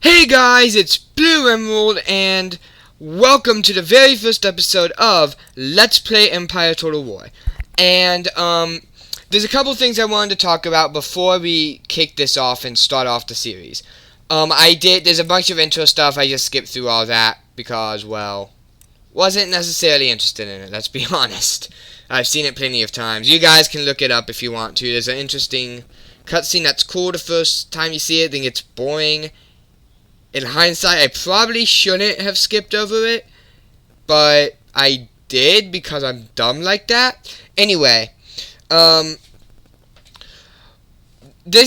Hey guys, it's Blue Emerald, and welcome to the very first episode of Let's Play Empire Total War. And, there's a couple things I wanted to talk about before we kick this off and start off the series. There's a bunch of intro stuff, I just skipped through all that because, well, wasn't necessarily interested in it, let's be honest. I've seen it plenty of times. You guys can look it up if you want to. There's an interesting cutscene that's cool the first time you see it, then it's boring. In hindsight, I probably shouldn't have skipped over it, but I did because I'm dumb like that. Anyway, this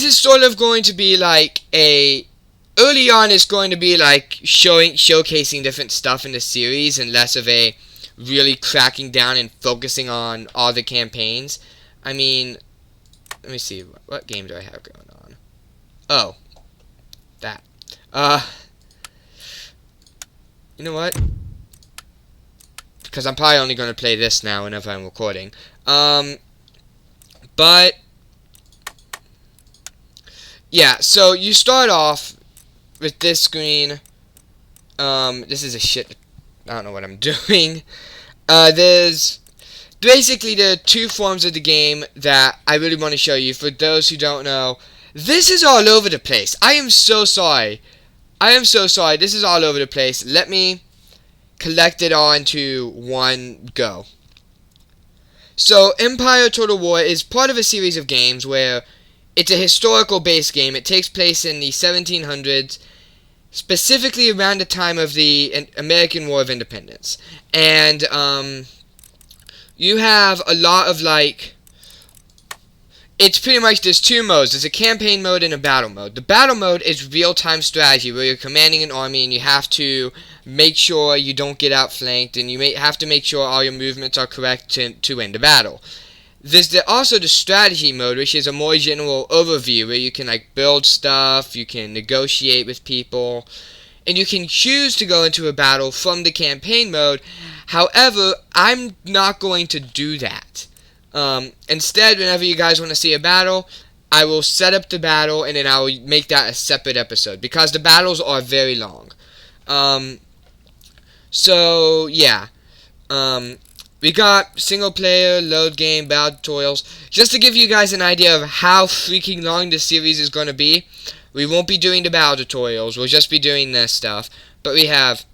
is sort of going to be like early on it's going to be like showcasing different stuff in the series and less of a really cracking down and focusing on all the campaigns. I mean, let me see, what game do I have going on? Oh, that. You know what? Because I'm probably only going to play this now whenever I'm recording. But yeah, so you start off with this screen. This is a shit. I don't know what I'm doing. There's basically the two forms of the game that I really want to show you. For those who don't know, this is all over the place. I am so sorry. This is all over the place. Let me collect it all into one go. So, Empire Total War is part of a series of games where it's a historical based game. It takes place in the 1700s, specifically around the time of the American War of Independence. And, you have a lot of, it's pretty much, there's two modes. There's a campaign mode and a battle mode. The battle mode is real-time strategy, where you're commanding an army and you have to make sure you don't get outflanked, and you have to make sure all your movements are correct to win the battle. There's also the strategy mode, which is a more general overview, where you can build stuff, you can negotiate with people, and you can choose to go into a battle from the campaign mode. However, I'm not going to do that. Instead, whenever you guys want to see a battle, I will set up the battle and then I will make that a separate episode because the battles are very long. So yeah, we got single player, load game, battle tutorials. Just to give you guys an idea of how freaking long this series is going to be, we won't be doing the battle tutorials. We'll just be doing this stuff. But we have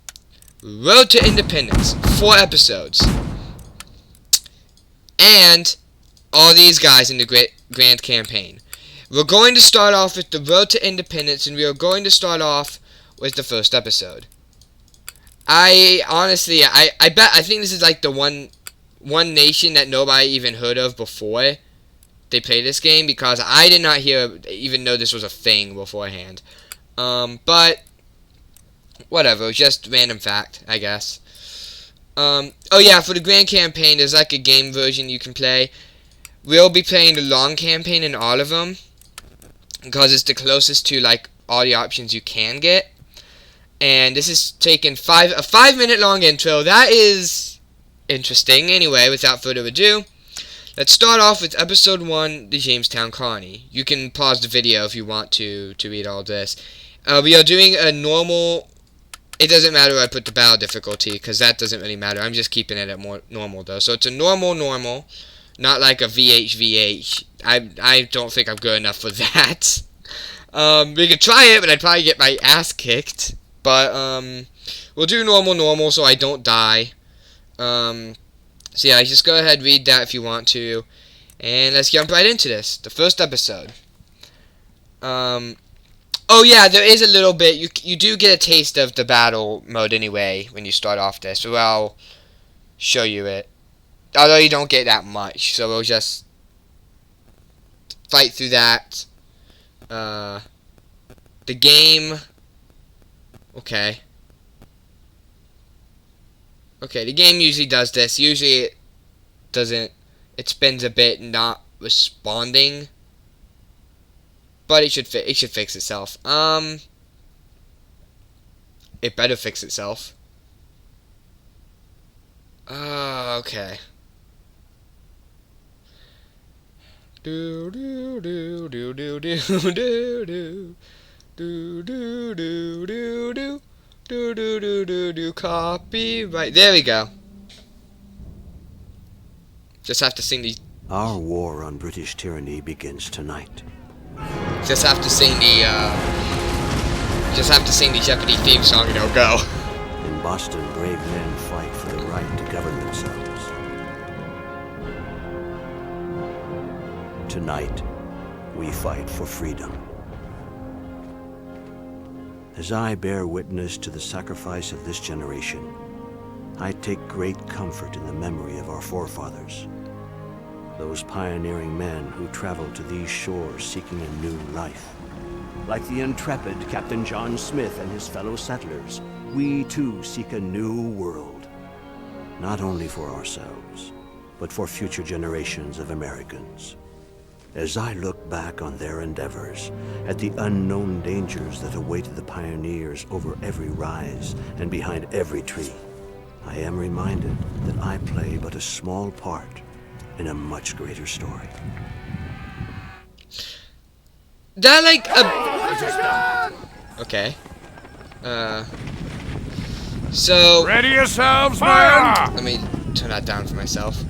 Road to Independence, 4 episodes. And all these guys in the Grand Campaign. We're going to start off with the Road to Independence, and we are going to start off with the first episode. I think this is like the one nation that nobody even heard of before they played this game, because I did not even know this was a thing beforehand. But whatever, just random fact, I guess. Oh yeah, for the Grand Campaign, there's like a game version you can play. We'll be playing the long campaign in all of them, because it's the closest to all the options you can get. And this is taking a 5-minute long intro. That is interesting. Anyway, without further ado, let's start off with episode 1, the Jamestown Colony. You can pause the video if you want to read all this. We are doing a normal. It doesn't matter I put the battle difficulty, because that doesn't really matter. I'm just keeping it at more normal, though. So it's a normal, not like a VH. I don't think I'm good enough for that. We could try it, but I'd probably get my ass kicked. But, we'll do normal, so I don't die. So yeah, just go ahead, read that if you want to. And let's jump right into this. The first episode. Oh yeah, there is a little bit. You do get a taste of the battle mode anyway when you start off this. So I'll show you it. Although you don't get that much, so we'll just fight through that. The game. Okay. Okay, the game usually does this. Usually it doesn't. It spends a bit not responding. But it should fix itself. It better fix itself. Okay. Do do do do do do do do. Do do do do do do do do do do. Copyright. There we go. Just have to sing the. Our war on British tyranny begins tonight. Just have to sing the. Just have to sing the Jeopardy theme song and it'll go. In Boston, brave men fight for the right to govern themselves. Tonight, we fight for freedom. As I bear witness to the sacrifice of this generation, I take great comfort in the memory of our forefathers, those pioneering men who traveled to these shores seeking a new life. Like the intrepid Captain John Smith and his fellow settlers, we too seek a new world, not only for ourselves, but for future generations of Americans. As I look back on their endeavors, at the unknown dangers that awaited the pioneers over every rise and behind every tree, I am reminded that I play but a small part in a much greater story. That like a... Okay. So... Ready yourselves, man! Let me turn that down for myself.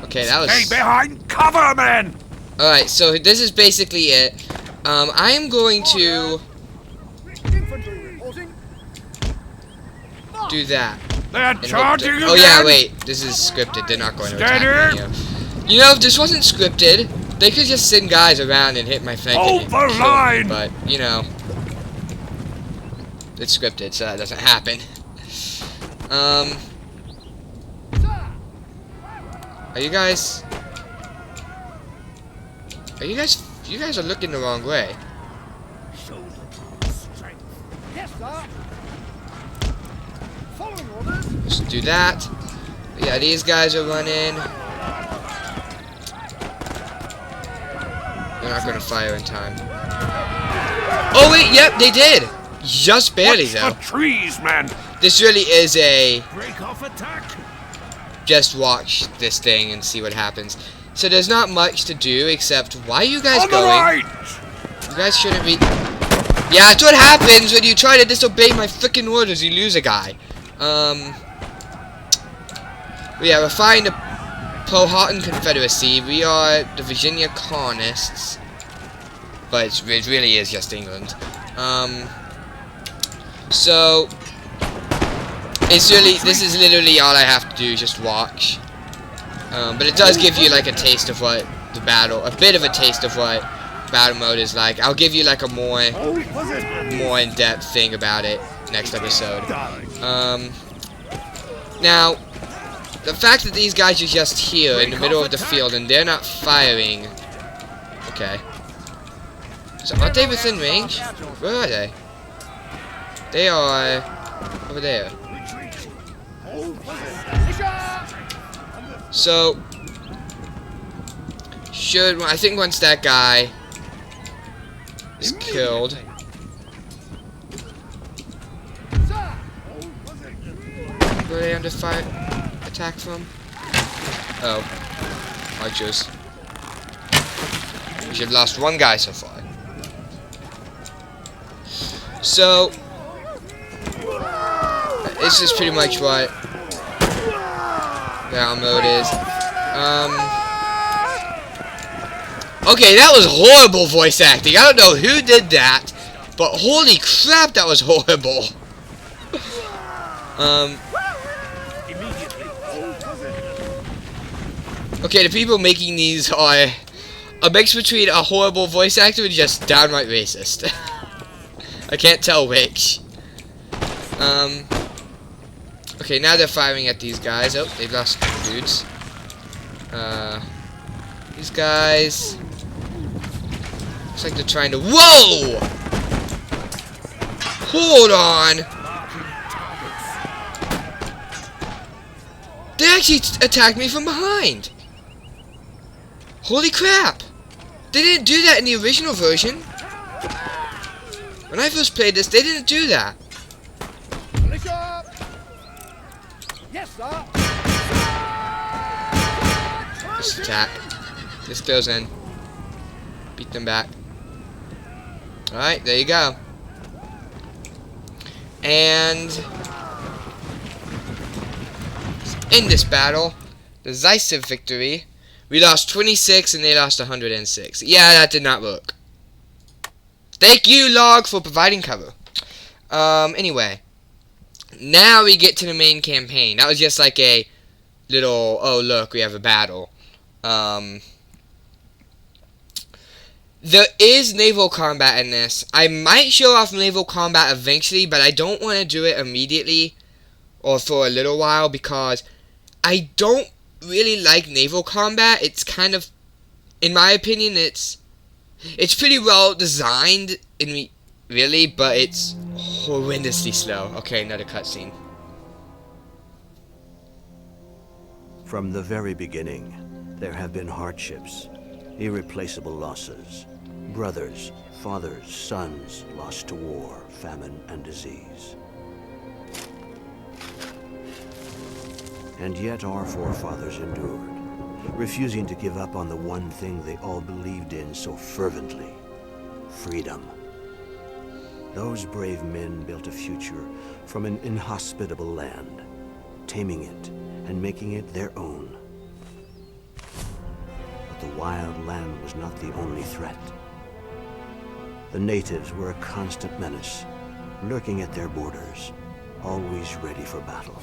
Okay, that was... Stay behind cover, men! Alright, so this is basically it. I am going to... do that. They're charging again! Oh yeah, wait. This is scripted. They're not going to attack me. You know, if this wasn't scripted, they could just send guys around and hit my flank and Over kill me, line! but, you know, it's scripted, so that doesn't happen. Are you guys... You guys are looking the wrong way. Let's do that. Yeah, these guys are running. They're not gonna fire in time. Oh wait, yep, they did. Just barely though. Watch the trees, man. This really is a Break off attack. just watch this thing and see what happens. So there's not much to do except why are you guys On the going? right. You guys shouldn't be. Yeah, that's what happens when you try to disobey my freaking orders. You lose a guy. Yeah, we're fighting the Powhatan Confederacy. We are the Virginia colonists, but it really is just England. So it's really, this is literally all I have to do, just watch. But it does give you like a taste of what the battle, a bit of a taste of what battle mode is like. I'll give you like a more in-depth thing about it next episode. Now, the fact that these guys are just here in the middle of the field and they're not firing. Okay. So aren't they within range? Where are they? They are over there. So I think once that guy is killed. Where are they under fire attack from? Oh. Archers. We should have lost one guy so far. So this is pretty much what battle mode is. Okay, that was horrible voice acting. I don't know who did that, but holy crap, that was horrible. Okay, the people making these are a mix between a horrible voice actor and just downright racist. I can't tell which. Okay, now they're firing at these guys. Oh, they've lost dudes. These guys. Looks like they're trying to. Whoa! Hold on. They actually attacked me from behind. Holy crap! They didn't do that in the original version. When I first played this, they didn't do that. Just attack. This goes in. Beat them back. Alright, there you go. And in this battle, decisive victory. We lost 26 and they lost 106. Yeah, that did not work. Thank you, Log, for providing cover. Anyway. Now we get to the main campaign. That was just like a little, oh look, we have a battle. There is naval combat in this. I might show off naval combat eventually, but I don't want to do it immediately or for a little while because I don't really like naval combat. It's kind of, in my opinion, it's pretty well designed really, but it's horrendously slow. Okay, another cutscene. From the very beginning, there have been hardships, irreplaceable losses. Brothers, fathers, sons lost to war, famine, and disease. And yet our forefathers endured, refusing to give up on the one thing they all believed in so fervently: freedom. Those brave men built a future from an inhospitable land, taming it and making it their own. But the wild land was not the only threat. The natives were a constant menace, lurking at their borders, always ready for battle.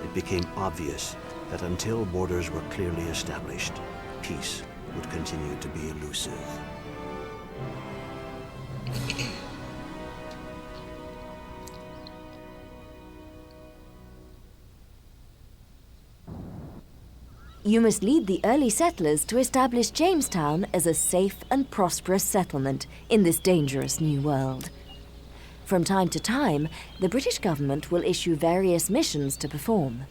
It became obvious that until borders were clearly established, peace would continue to be elusive. You must lead the early settlers to establish Jamestown as a safe and prosperous settlement in this dangerous new world. From time to time, the British government will issue various missions to perform.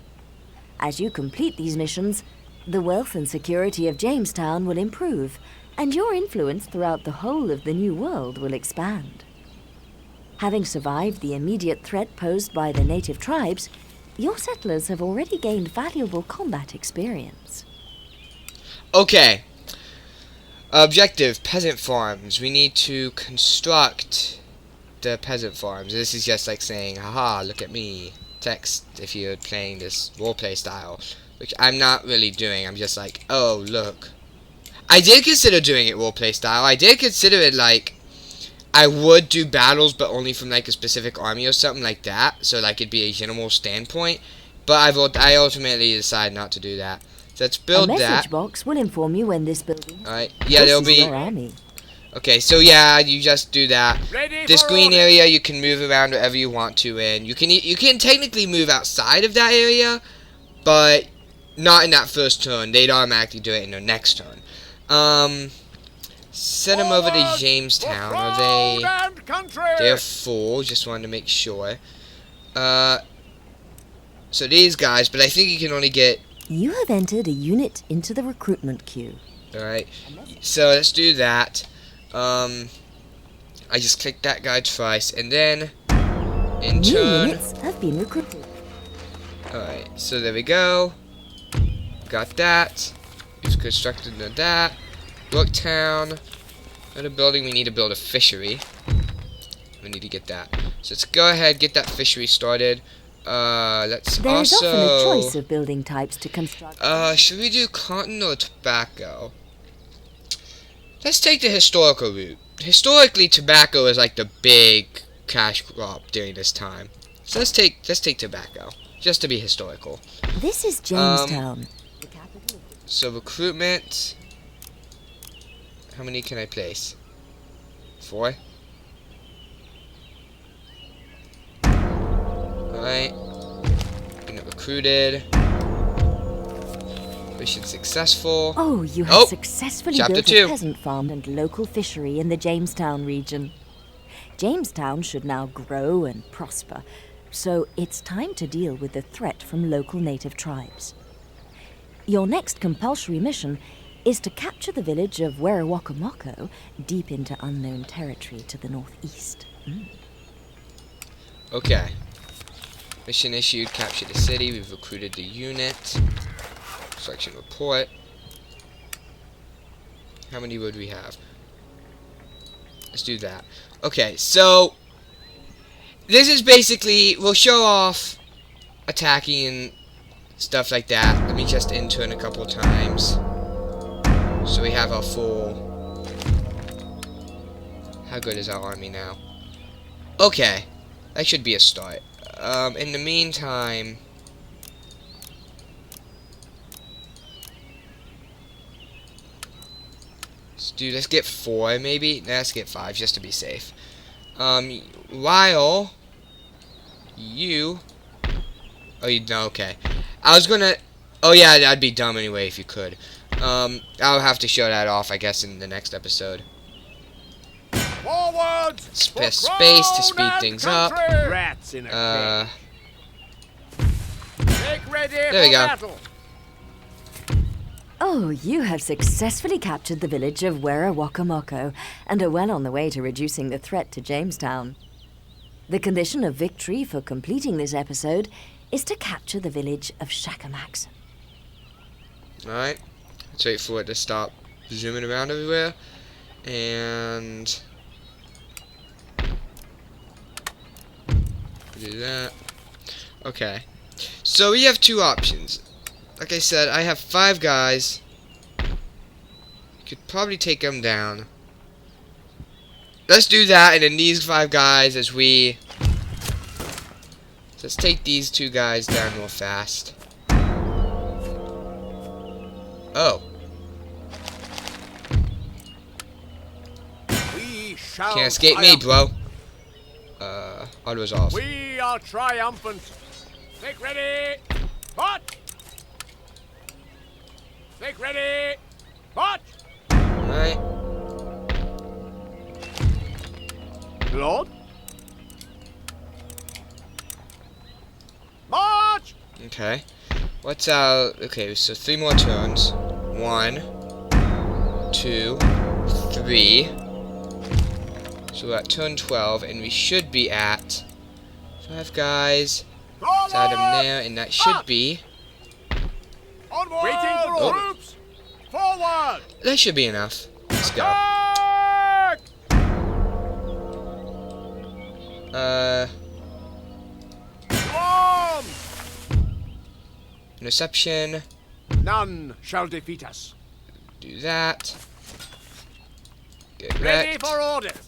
As you complete these missions, the wealth and security of Jamestown will improve, and your influence throughout the whole of the new world will expand. Having survived the immediate threat posed by the native tribes, your settlers have already gained valuable combat experience. Okay. Objective, peasant farms. We need to construct the peasant farms. This is just like saying, haha, look at me. Text if you're playing this roleplay style. Which I'm not really doing. I'm just like, oh, look. I did consider doing it roleplay style. I did consider it like, I would do battles, but only from like a specific army or something like that. So like it'd be a general standpoint. But I ultimately decided not to do that. So let's build that. A that. message box will inform you when this building. Alright, yeah, there'll be. Your army. Okay, so yeah, you just do that. Ready This for green order. area you can move around wherever you want to, and you can technically move outside of that area, but not in that first turn. They'd automatically do it in their next turn. Send them over to Forward Jamestown. for Are they? road and country. They're full. Just wanted to make sure. So these guys, but I think you can only get. You have entered a unit into the recruitment queue. All right. So let's do that. I just clicked that guy twice, and then in New turn. units have been recruited. Alright, so there we go. Got that. We've constructed that. Yorktown. Another building, we need to build a fishery. We need to get that. So let's go ahead, get that fishery started. Let's There is also. often a choice of building types to construct. Should we do cotton or tobacco? Let's take the historical route. Historically, tobacco is like the big cash crop during this time. So let's take tobacco, just to be historical. This is Jamestown, the capital of the... So recruitment. How many can I place? 4. Alright. Unit recruited. Mission successful. Oh, you have Oh, successfully chapter built 2. a peasant farm and local fishery in the Jamestown region. Jamestown should now grow and prosper, so it's time to deal with the threat from local native tribes. Your next compulsory mission is to capture the village of Werowakamoko, deep into unknown territory to the northeast. Okay. Mission issued. Capture the city. We've recruited the unit. Selection report. How many would we have? Let's do that. Okay, so this is basically, we'll show off attacking and stuff like that. Let me just intern a couple times. So we have our full... How good is our army now? Okay, that should be a start. In the meantime... let's get 4 maybe? Let's get 5 just to be safe. While you... Oh, you no, okay. I was gonna... Oh yeah, that'd be dumb anyway if you could. I'll have to show that off, I guess, in the next episode. Forward! Space to speed things up. Rats in a Make ready there we go. battle. Oh, you have successfully captured the village of Werawakamoko and are well on the way to reducing the threat to Jamestown. The condition of victory for completing this episode is to capture the village of Shakamax. Alright. Let's wait for it to stop zooming around everywhere. And... do that. Okay. So we have 2 options. Like I said, I have 5 guys. Could probably take them down. Let's do that, and then these 5 guys as we... Let's take these 2 guys down real fast. Oh. We shall Can't escape me, bro. Auto's off. We are triumphant. Make ready. Hot. Make ready. Hot. Alright. Lord. March. Okay. What's our... Okay, so 3 more turns. 1, 2, 3. So we're at turn 12, and we should be at 5 guys. Let's add them there, and that should be... Onward. Waiting for troops. Forward. That should be enough. Let's go. Attack! Storm. Interception. None shall defeat us. Do that. Get Ready wrecked. for orders.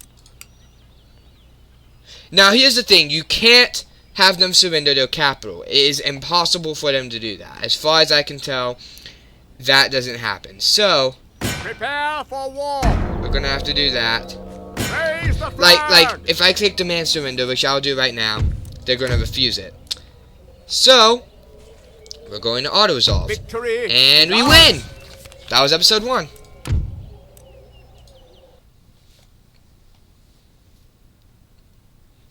Now, here's the thing. You can't have them surrender their capital. It is impossible for them to do that. As far as I can tell, that doesn't happen. So, Prepare for war. we're going to have to do that. Raise the flag. Like, if I click demand surrender, which I'll do right now, they're going to refuse it. So, we're going to auto-resolve. Victory. And we win! That was episode 1.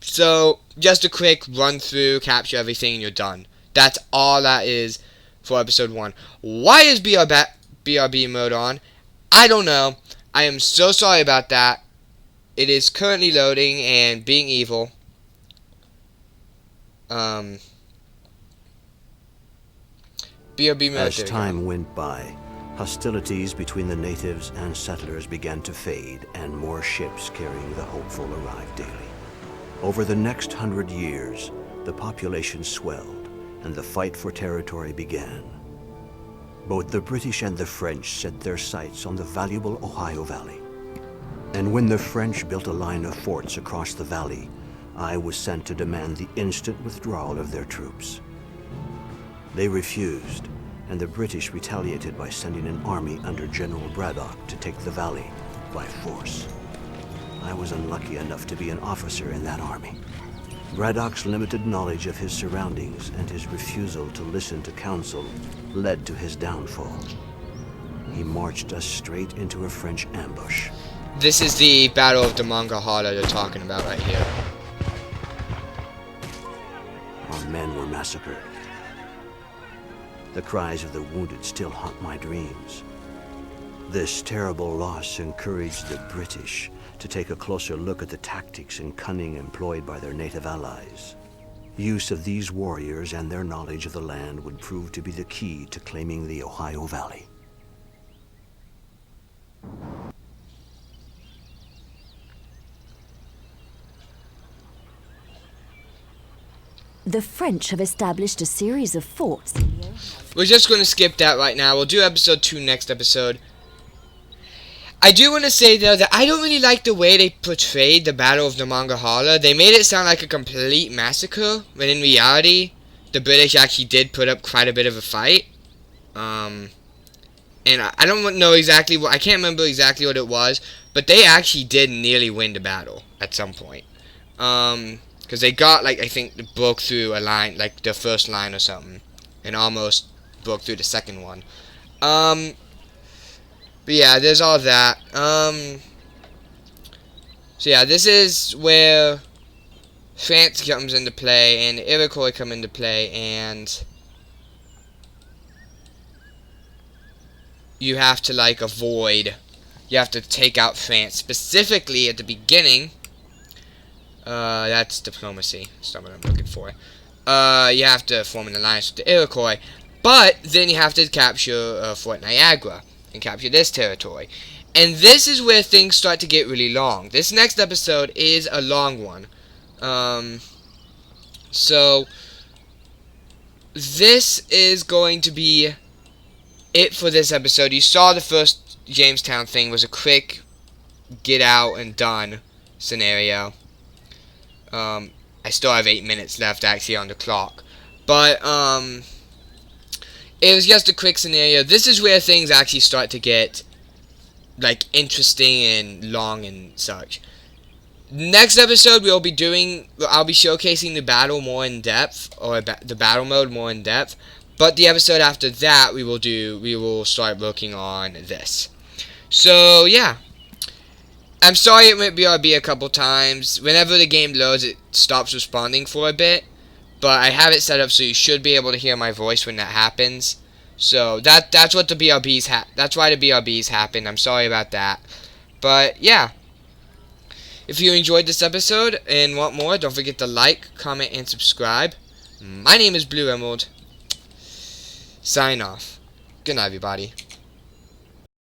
So, just a quick run through, capture everything, and you're done. That's all that is for episode 1. Why is BRB mode on? I don't know. I am so sorry about that. It is currently loading and being evil. BRB mode. As time went by, hostilities between the natives and settlers began to fade, and more ships carrying the hopeful arrived daily. Over the next 100 years, the population swelled, and the fight for territory began. Both the British and the French set their sights on the valuable Ohio Valley. And when the French built a line of forts across the valley, I was sent to demand the instant withdrawal of their troops. They refused, and the British retaliated by sending an army under General Braddock to take the valley by force. I was unlucky enough to be an officer in that army. Braddock's limited knowledge of his surroundings and his refusal to listen to counsel led to his downfall. He marched us straight into a French ambush. This is the Battle of the Monongahela they're talking about right here. Our men were massacred. The cries of the wounded still haunt my dreams. This terrible loss encouraged the British to take a closer look at the tactics and cunning employed by their native allies. Use of these warriors and their knowledge of the land would prove to be the key to claiming the Ohio Valley. The French have established a series of forts. We're just going to skip that right now. We'll do episode 2 next episode. I do want to say, though, that I don't really like the way they portrayed the Battle of Monongahela. They made it sound like a complete massacre, when in reality, the British actually did put up quite a bit of a fight. And I don't know exactly what, I can't remember exactly what it was, but they actually did nearly win the battle at some point. Because they got, like, I think, broke through a line, like the first line or something, and almost broke through the second one. But yeah, there's all that. So yeah, this is where France comes into play, and the Iroquois come into play, and you have to, like, avoid, you have to take out France, specifically at the beginning. That's diplomacy, that's not what I'm looking for. You have to form an alliance with the Iroquois, but then you have to capture Fort Niagara, and capture this territory. And this is where things start to get really long. This next episode is a long one. So this is going to be it for this episode. You saw the first Jamestown thing was a quick get out and done scenario. I still have 8 minutes left actually on the clock. But it was just a quick scenario. This is where things actually start to get, like, interesting and long and such. Next episode I'll be showcasing the battle more in depth, or the battle mode more in depth. But the episode after that we will start working on this. So yeah, I'm sorry it went BRB a couple times. Whenever the game loads, it stops responding for a bit. But I have it set up so you should be able to hear my voice when that happens. So that's what the BRBs that's why the BRBs happen. I'm sorry about that. But yeah, if you enjoyed this episode and want more, don't forget to like, comment, and subscribe. My name is Blue Emerald. Sign off. Good night, everybody.